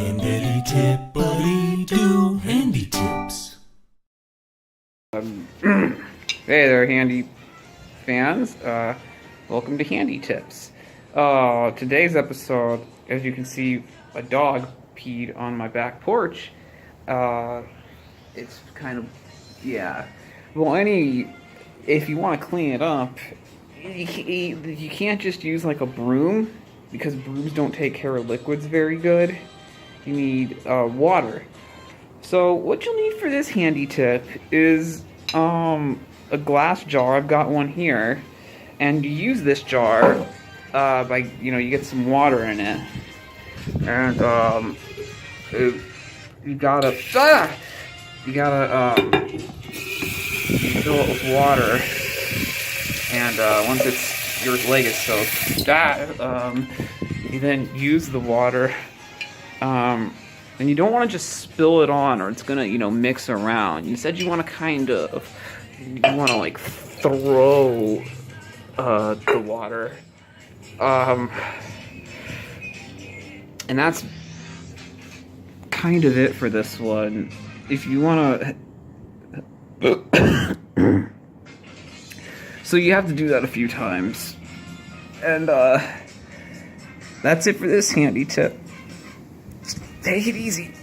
Handy tip, buddy, do handy tips. Hey there, handy fans. Welcome to Handy Tips. Today's episode, as you can see, a dog peed on my back porch. It's kind of, yeah. Well, if you want to clean it up, you can't just use like a broom, because brooms don't take care of liquids very good. You need water. So what you'll need for this handy tip is a glass jar. I've got one here, and you use this jar by you get some water in it, and you gotta fill it with water, and once your leg is soaked, you then use the water. And you don't want to just spill it on, or it's gonna, mix around. Instead, you want to like throw the water. And that's kind of it for this one. If you want to, so you have to do that a few times, and that's it for this handy tip. Take it easy.